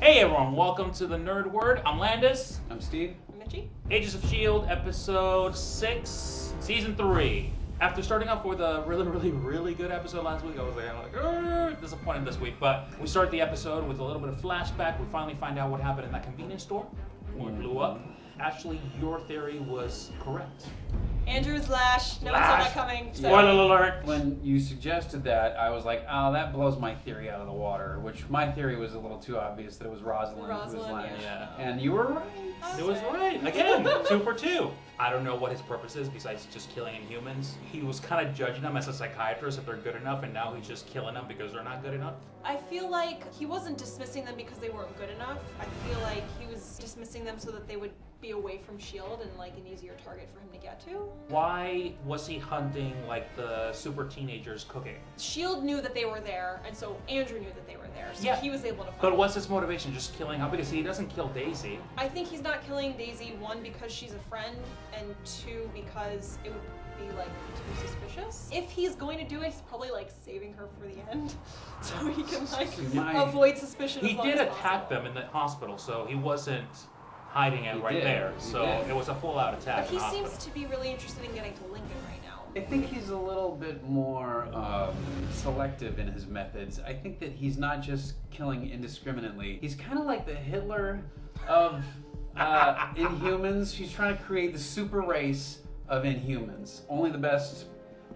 Hey everyone, welcome to the Nerd Word. I'm Landis. I'm Steve. I'm Mitchie. Agents of S.H.I.E.L.D. Episode 6, Season 3. After starting off with a really good episode last week, I was like disappointed this week. But we started the episode with a little bit of flashback. We finally find out what happened in that convenience store when it blew up. Actually, your theory was correct. Andrew's Lash. No one saw that coming. So. Spoiler alert. When you suggested that, I was like, oh, that blows my theory out of the water, which my theory was a little too obvious that it was Rosalind who was Lash. Yeah. And you were right. It was right. Again, 2 for 2. I don't know what his purpose is besides just killing Inhumans. He was kind of judging them as a psychiatrist if they're good enough, and now he's just killing them because they're not good enough. I feel like he wasn't dismissing them because they weren't good enough. I feel like he was dismissing them so that they would be away from S.H.I.E.L.D. and like an easier target for him to get to. Why was he hunting like the super teenagers cooking? S.H.I.E.L.D. knew that they were there, and so Andrew knew that they were there, so he was able to find But them. what's his motivation? Just killing her? Because he doesn't kill Daisy. I think he's not killing Daisy, 1, because she's a friend, and 2, because it would be like too suspicious. If he's going to do it, he's probably like saving her for the end, so he can like avoid suspicion. He as long did as attack possible. them in the hospital, so he wasn't hiding it right did. there. He So did. it was a full-out attack. But he in the seems hospital. to be really interested in getting to Lincoln right now. I think he's a little bit more selective in his methods. I think that he's not just killing indiscriminately. He's kind of like the Hitler of Inhumans. He's trying to create the super race of Inhumans. Only the best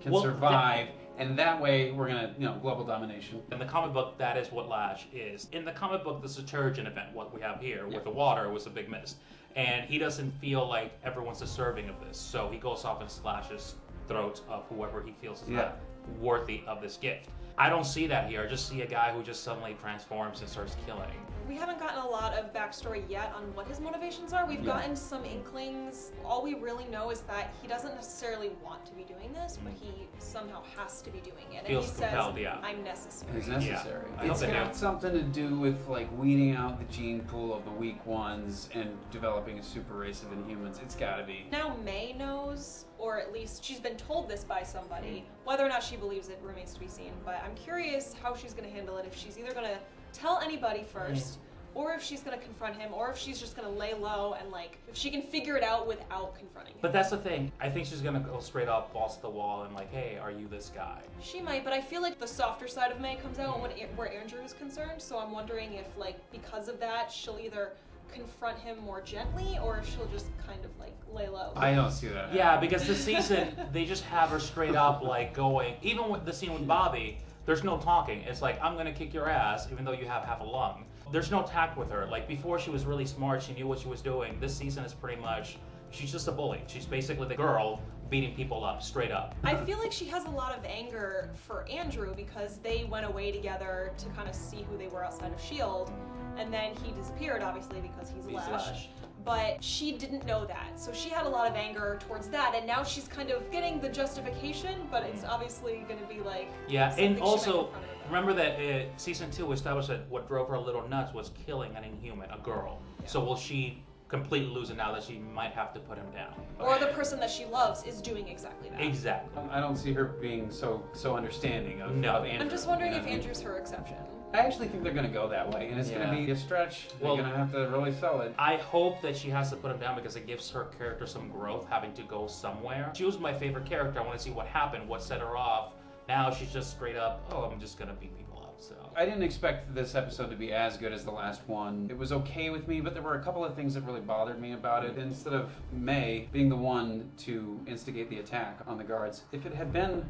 can survive. And that way, we're gonna, global domination. In the comic book, that is what Lash is. In the comic book, the Saturgian event, what we have here with the water, was a big miss. And he doesn't feel like everyone's deserving of this. So he goes off and slashes throats of whoever he feels is not worthy of this gift. I don't see that here. I just see a guy who just suddenly transforms and starts killing. We haven't gotten a lot of backstory yet on what his motivations are. We've gotten some inklings. All we really know is that he doesn't necessarily want to be doing this, but he somehow has to be doing it. Feels and he says, compelled, yeah. I'm necessary. It's necessary. Yeah. It's got something to do with like weeding out the gene pool of the weak ones and developing a super race of Inhumans. It's gotta be. Now May knows, or at least she's been told this by somebody. Whether or not she believes it remains to be seen, but I'm curious how she's going to handle it, if she's either going to tell anybody first, or if she's going to confront him, or if she's just going to lay low and like, if she can figure it out without confronting him. But that's the thing. I think she's gonna go straight up, balls to the wall, and like, hey, are you this guy? She might, but I feel like the softer side of May comes out where Andrew is concerned, so I'm wondering if like, because of that, she'll either confront him more gently, or if she'll just kind of like lay low. I don't see that. Yeah, because this season, they just have her straight up like going, even with the scene with Bobby, there's no talking. It's like, I'm gonna kick your ass, even though you have half a lung. There's no tact with her. Like before she was really smart, she knew what she was doing. This season is pretty much, she's just a bully. She's basically the girl beating people up, straight up. I feel like she has a lot of anger for Andrew because they went away together to kind of see who they were outside of S.H.I.E.L.D. And then he disappeared, obviously, because he's Lash. But she didn't know that. So she had a lot of anger towards that. And now she's kind of getting the justification, but it's obviously going to be like... Yeah, and also, remember remember that season 2 established that what drove her a little nuts was killing an Inhuman, a girl. Yeah. So will she completely lose it now that she might have to put him down? Or the person that she loves is doing exactly that. Exactly. I don't see her being so understanding of Andrew. I'm just wondering if Andrew's her exception. I actually think they're going to go that way, and it's going to be a stretch. They're going to have to really sell it. I hope that she has to put him down because it gives her character some growth, having to go somewhere. She was my favorite character. I want to see what happened, what set her off. Now she's just straight up, oh, I'm just going to beat people up, so. I didn't expect this episode to be as good as the last one. It was okay with me, but there were a couple of things that really bothered me about it. Instead of May being the one to instigate the attack on the guards, if it had been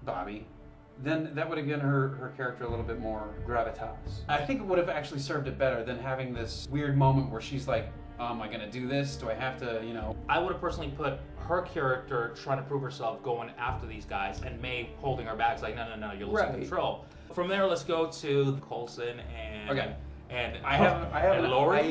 Bobby, then that would have given her character a little bit more gravitas. I think it would have actually served it better than having this weird moment where she's like, oh, am I going to do this? Do I have to, I would have personally put her character trying to prove herself going after these guys and May holding her back. It's like, no, you're losing control. From there, let's go to Coulson and... Okay. And I have Laura.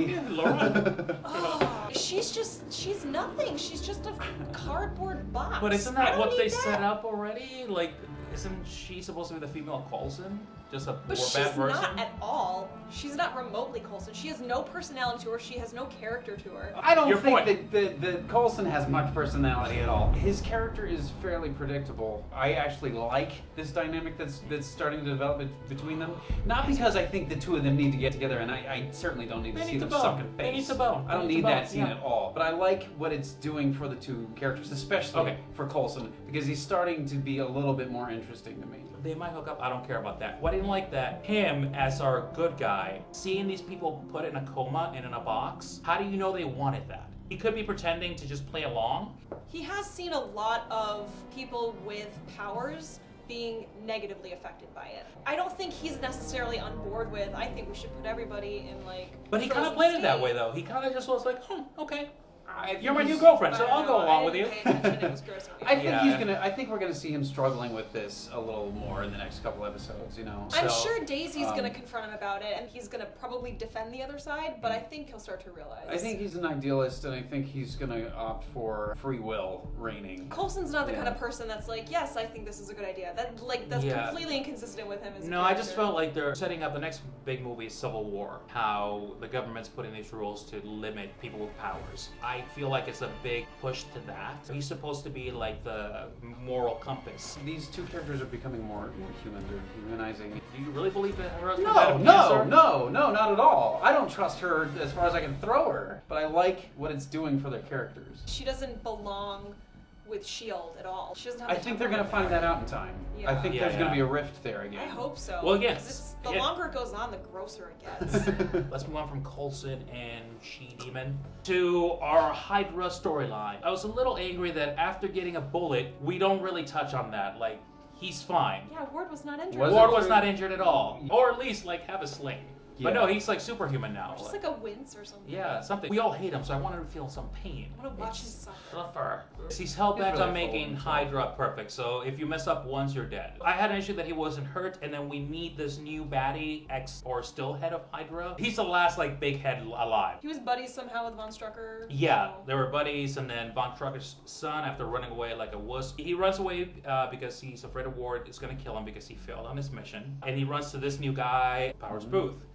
Oh, she's nothing. She's just a cardboard box. But isn't that what they set up already? Like, Isn't she supposed to be the female Coulson? Just a But more she's bad version? not at all. She's not remotely Coulson. She has no personality to her. She has no character to her. I don't Your think point. that Coulson has much personality at all. His character is fairly predictable. I actually like this dynamic that's starting to develop between them. Not because I think the two of them need to get together, and I certainly don't need to see them suck and face. They need to bone. I don't They need need to that bone, scene yeah. at all. But I like what it's doing for the two characters, especially for Coulson, because he's starting to be a little bit more interesting to me. They might hook up. I don't care about that. What I didn't like that him as our good guy, seeing these people put in a coma and in a box. How do you know they wanted that? He could be pretending to just play along. He has seen a lot of people with powers being negatively affected by it. I don't think he's necessarily on board with, I think we should put everybody in like... But he kind of frozen played it that state. way though. He kind of just was like, okay. I think You're my new he's- girlfriend, so I I'll don't go know, along I with you. didn't pay attention, it was grossing me I out. think Yeah. I think we're gonna see him struggling with this a little more in the next couple episodes. You know. I'm So, sure Daisy's gonna confront him about it, and he's gonna probably defend the other side, but I think he'll start to realize. I think he's an idealist, and I think he's gonna opt for free will reigning. Coulson's not the Yeah. kind of person that's like, yes, I think this is a good idea. That's Yeah. completely inconsistent with him as a No, I just character. felt like they're setting up the next big movie, Civil War. How the government's putting these rules to limit people with powers. I feel like it's a big push to that. He's supposed to be like the moral compass. These two characters are becoming more human. They're humanizing. Do you really believe that her husband No, died of no, cancer? no, not at all. I don't trust her as far as I can throw her, but I like what it's doing for their characters. She doesn't belong with S.H.I.E.L.D. at all. She doesn't have I the think they're gonna find that out in time. Yeah. I think Yeah, there's gonna yeah. be a rift there again. I hope so. Well, yes. 'Cause the Yeah. longer it goes on, the grosser it gets. Let's move on from Coulson and She-Demon to our Hydra storyline. I was a little angry that after getting a bullet, we don't really touch on that. Like, he's fine. Yeah, Ward was not injured. Was Ward it was true? not injured at all. Or at least, like, have a sling. But Yeah. no, he's like superhuman now. Just like a wince or something. Yeah, something. We all hate him, so I wanted to feel some pain. I want to watch him It's suffer. suffer. He's hell He's bent really on making full of Hydra perfect, so if you mess up once, you're dead. I had an issue that he wasn't hurt, and then we meet this new baddie, or still head of Hydra. He's the last, like, big head alive. He was buddies somehow with Von Strucker. Yeah, so- they were buddies, and then Von Trucker's son, after running away like a wuss, he runs away because he's afraid of Ward is going to kill him because he failed on his mission. And he runs to this new guy, Powers Booth,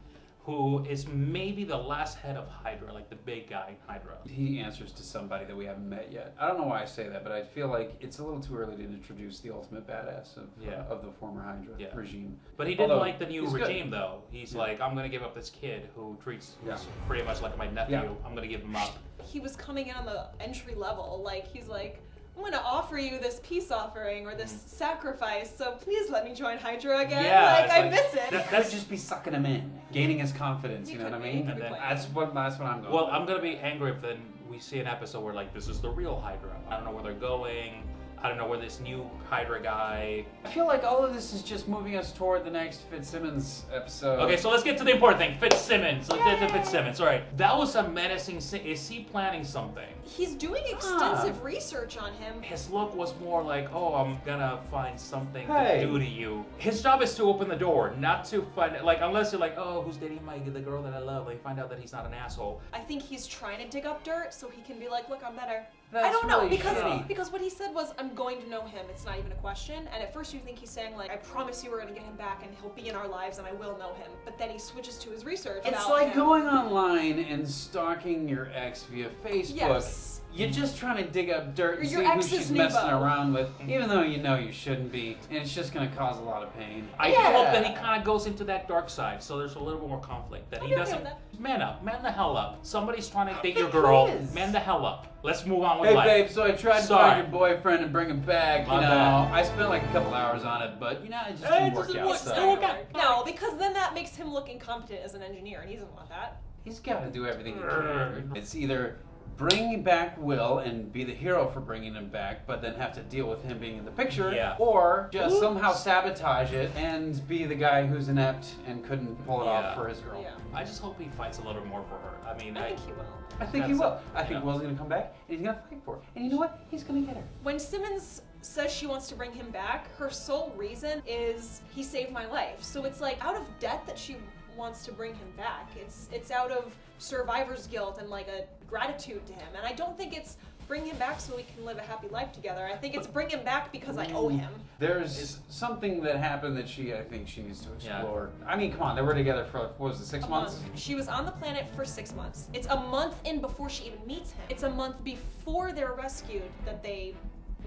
who is maybe the last head of Hydra, like the big guy in Hydra. He answers to somebody that we haven't met yet. I don't know why I say that, but I feel like it's a little too early to introduce the ultimate badass of the former Hydra Yeah. regime. But he didn't Although, like the new he's good. regime, though. He's Yeah. like, I'm going to give up this kid who treats Yeah. who's pretty much like my nephew. Yeah. I'm going to give him up. He was coming in on the entry level. Like, he's like, I'm going to offer you this peace offering or this sacrifice, so please let me join Hydra again. Mm-hmm. Yeah, like, it's I like- miss it. That would just be sucking him in, gaining his confidence. He You know what I could be. mean? He And could be then playing. That's what I'm going. Well, with. I'm going to be angry if then we see an episode where, like, this is the real Hydra. I don't know where they're going. I don't know where this new Hydra guy... I feel like all of this is just moving us toward the next Fitzsimmons episode. Okay, so let's get to the important thing. Fitzsimmons. Let's get to Fitzsimmons. All right. That was a menacing... Is he planning something? He's doing extensive research on him. His look was more like, oh, I'm gonna find something Hey. to do to you. His job is to open the door, not to find... Like, unless you're like, oh, who's dating the girl that I love? Like, find out that he's not an asshole. I think he's trying to dig up dirt so he can be like, look, I'm better. That's I don't know, really because shitty. because what he said was, I'm going to know him. It's not even a question. And at first you think he's saying, like, I promise you we're going to get him back and he'll be in our lives and I will know him. But then he switches to his research It's about like him. going online and stalking your ex via Facebook. Yes. You're just trying to dig up dirt and Your see who ex's she's messing Nebo. around with, even though you know you shouldn't be, and it's just going to cause a lot of pain. I do hope that he kind of goes into that dark side, so there's a little bit more conflict. That he Okay, doesn't... that- Man up. Man the hell up. Somebody's trying to date your think girl. he is. Man the hell up. Let's move on with Hey life. babe, so I tried to Sorry. find your boyfriend and bring him back. My You know, bad. I spent like a couple hours on it, but you know, it just Hey, didn't it work doesn't out. work. So. Still work out. No, because then that makes him look incompetent as an engineer, and he doesn't want that. He's got to do everything he can. It's either bring back Will and be the hero for bringing him back, but then have to deal with him being in the picture, Yeah. or just somehow sabotage it and be the guy who's inept and couldn't pull it Yeah. off for his girl. Yeah. I just hope he fights a little bit more for her. I mean, I think he will. I think he That's- will. I think yeah. Will's gonna come back and he's gonna fight for it. And you know what? He's gonna get her. When Simmons says she wants to bring him back, her sole reason is he saved my life. So it's like out of debt that she wants to bring him back. It's out of survivor's guilt and like a gratitude to him. And I don't think it's bring him back so we can live a happy life together. I think it's bring him back because I owe him. There's something that happened that I think she needs to explore. Yeah. I mean, come on, they were together for, what was it, 6 months? She was on the planet for 6 months. It's a month in before she even meets him. It's a month before they're rescued that they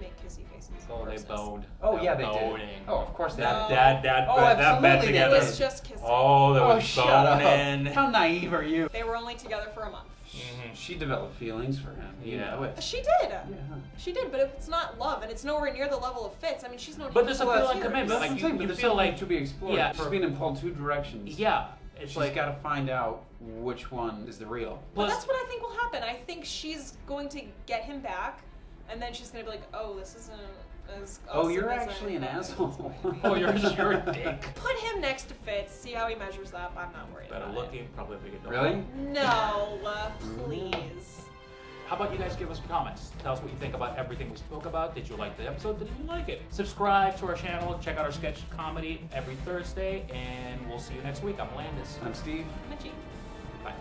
make kissy faces. Oh, they boned. Oh, yeah, they did. Oh, of course they did. That bed together. It was just kissing. Oh, that was boning. How naive are you? They were only together for a month. Mm-hmm. She developed feelings for him. You know it. She did. Yeah. She did, but it's not love, and it's nowhere near the level of Fitz. I mean, she's known. But there's a feeling commitment. Like you feel like to be explored. Yeah, she's being pulled 2 directions. Yeah, it's she's got to find out which one is the real. But that's what I think will happen. I think she's going to get him back, and then she's going to be like, "Oh, this isn't as awesome." Oh, you're actually an asshole. Oh, you're a dick. Put him next to Fitz. See how he measures up. I'm not worried. Better looking, probably a big adult. Really? No, please. How about you guys give us comments? Tell us what you think about everything we spoke about. Did you like the episode? Did you like it? Subscribe to our channel. Check out our sketch comedy every Thursday, and we'll see you next week. I'm Landis. I'm Steve. I'm Mitchie. Bye.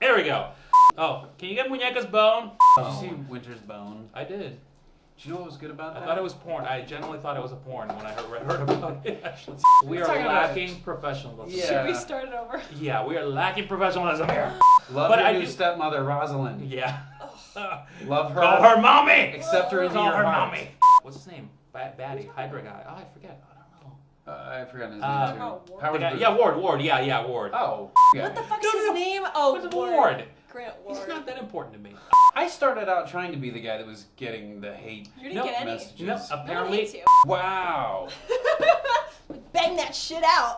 There we go. Oh, can you get Muñeca's bone? Did you see Winter's Bone? I did. Do you know what was good about that? I thought it was porn. I generally thought it was a porn when I heard about it. Actually, we are lacking professionalism. Yeah. Should we start it over? Yeah, we are lacking professionalism here. Love but your new stepmother, Rosalind. Yeah. Love her. Call her mommy. Accept her into Call your her heart. mommy. What's his name? Baddie, Hydra guy. Oh, I forget. I don't know. I forgot his name too. Ward? Yeah, Ward. Yeah, Ward. Oh. What the fuck is his name? Oh, Ward. Grant Ward. He's not that important to me. I started out trying to be the guy that was getting the hate You didn't get any. messages. No, No one apparently. hates you. Wow. Bang that shit out.